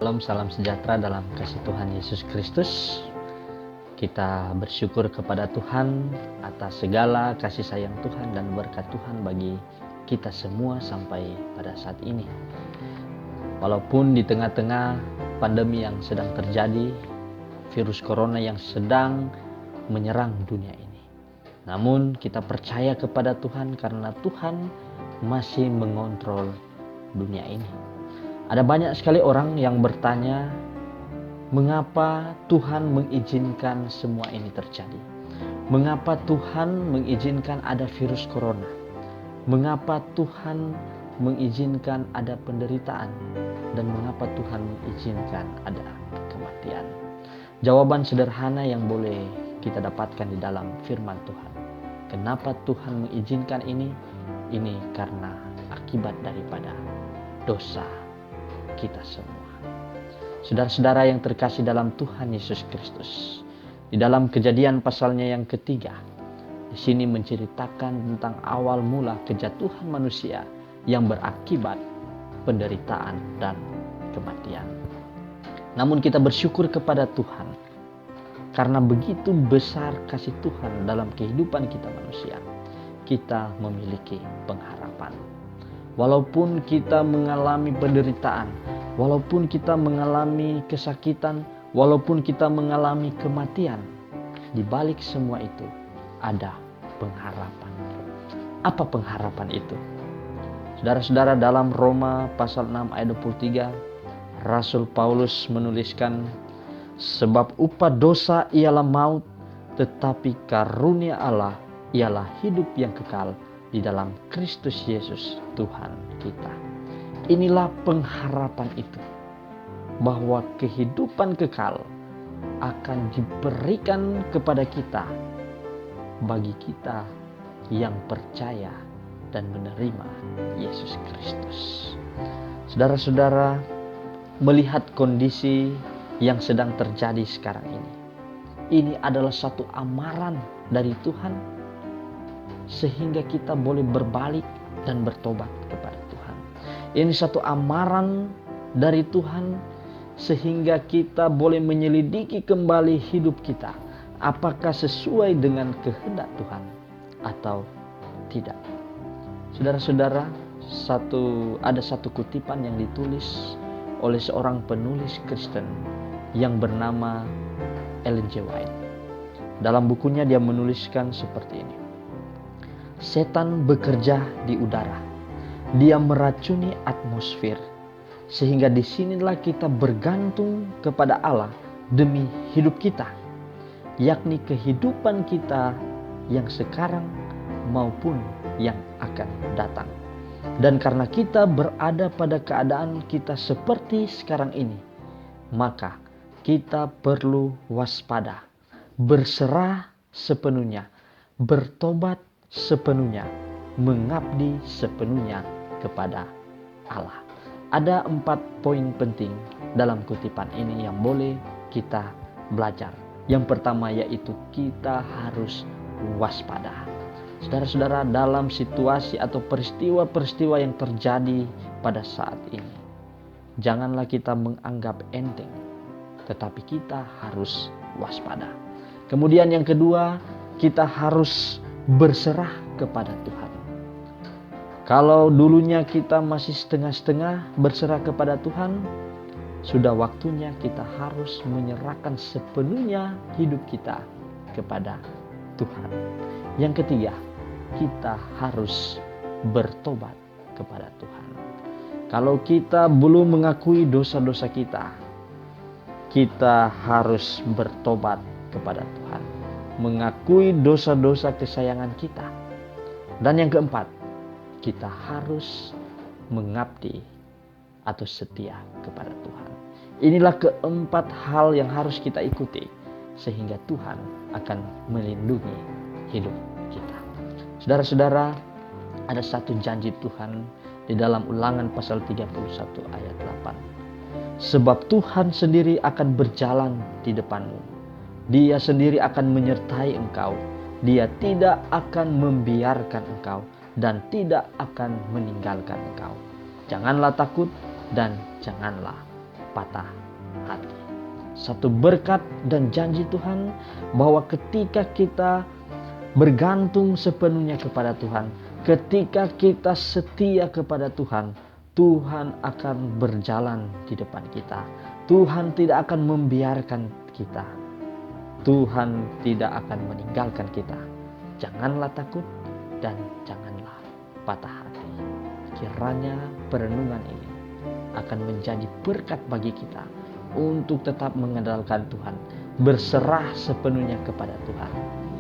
Shalom, salam sejahtera dalam kasih Tuhan Yesus Kristus. Kita bersyukur kepada Tuhan atas segala kasih sayang Tuhan dan berkat Tuhan bagi kita semua sampai pada saat ini. Walaupun di tengah-tengah pandemi yang sedang terjadi, virus corona yang sedang menyerang dunia ini, namun kita percaya kepada Tuhan karena Tuhan masih mengontrol dunia ini. Ada banyak sekali orang yang bertanya, mengapa Tuhan mengizinkan semua ini terjadi? Mengapa Tuhan mengizinkan ada virus corona? Mengapa Tuhan mengizinkan ada penderitaan? Dan mengapa Tuhan mengizinkan ada kematian? Jawaban sederhana yang boleh kita dapatkan di dalam firman Tuhan. Kenapa Tuhan mengizinkan ini? Ini karena akibat daripada dosa kita semua. Saudara-saudara yang terkasih dalam Tuhan Yesus Kristus, di dalam Kejadian pasalnya yang ketiga, di sini menceritakan tentang awal mula kejatuhan manusia yang berakibat penderitaan dan kematian. Namun kita bersyukur kepada Tuhan karena begitu besar kasih Tuhan dalam kehidupan kita manusia, kita memiliki pengharapan. Walaupun kita mengalami penderitaan, walaupun kita mengalami kesakitan, walaupun kita mengalami kematian, di balik semua itu ada pengharapan. Apa pengharapan itu? Saudara-saudara, dalam Roma pasal 6 ayat 23, Rasul Paulus menuliskan, sebab upah dosa ialah maut, tetapi karunia Allah ialah hidup yang kekal di dalam Kristus Yesus Tuhan kita. Inilah pengharapan itu, bahwa kehidupan kekal akan diberikan kepada kita bagi kita yang percaya dan menerima Yesus Kristus. Saudara-saudara, melihat kondisi yang sedang terjadi sekarang ini adalah satu amaran dari Tuhan sehingga kita boleh berbalik dan bertobat kepada Tuhan. Ini satu amaran dari Tuhan sehingga kita boleh menyelidiki kembali hidup kita, apakah sesuai dengan kehendak Tuhan atau tidak. Saudara-saudara, ada satu kutipan yang ditulis oleh seorang penulis Kristen yang bernama Ellen G. White. Dalam bukunya dia menuliskan seperti ini. Setan bekerja di udara. Dia meracuni atmosfer. Sehingga disinilah kita bergantung kepada Allah demi hidup kita. Yakni kehidupan kita yang sekarang maupun yang akan datang. Dan karena kita berada pada keadaan kita seperti sekarang ini, maka kita perlu waspada, berserah sepenuhnya, bertobat sepenuhnya, mengabdi sepenuhnya kepada Allah. Ada 4 poin penting dalam kutipan ini yang boleh kita belajar. Yang pertama yaitu kita harus waspada. Saudara-saudara, dalam situasi atau peristiwa-peristiwa yang terjadi pada saat ini, janganlah kita menganggap enteng, tetapi kita harus waspada. Kemudian yang kedua, kita harus berserah kepada Tuhan. Kalau dulunya kita masih setengah-setengah berserah kepada Tuhan, sudah waktunya kita harus menyerahkan sepenuhnya hidup kita kepada Tuhan. Yang ketiga, kita harus bertobat kepada Tuhan. Kalau kita belum mengakui dosa-dosa kita, kita harus bertobat kepada Tuhan, mengakui dosa-dosa kesayangan kita. Dan yang keempat, kita harus mengabdi atau setia kepada Tuhan. Inilah keempat hal yang harus kita ikuti sehingga Tuhan akan melindungi hidup kita. Saudara-saudara, ada satu janji Tuhan di dalam Ulangan pasal 31 ayat 8. Sebab Tuhan sendiri akan berjalan di depanmu. Dia sendiri akan menyertai engkau. Dia tidak akan membiarkan engkau dan tidak akan meninggalkan engkau. Janganlah takut dan janganlah patah hati. Satu berkat dan janji Tuhan bahwa ketika kita bergantung sepenuhnya kepada Tuhan, ketika kita setia kepada Tuhan, Tuhan akan berjalan di depan kita. Tuhan tidak akan membiarkan kita. Tuhan tidak akan meninggalkan kita. Janganlah takut dan janganlah patah hati. Kiranya perenungan ini akan menjadi berkat bagi kita untuk tetap mengandalkan Tuhan, berserah sepenuhnya kepada Tuhan,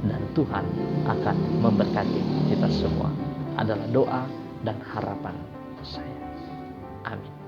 dan Tuhan akan memberkati kita semua. Adalah doa dan harapan saya. Amin.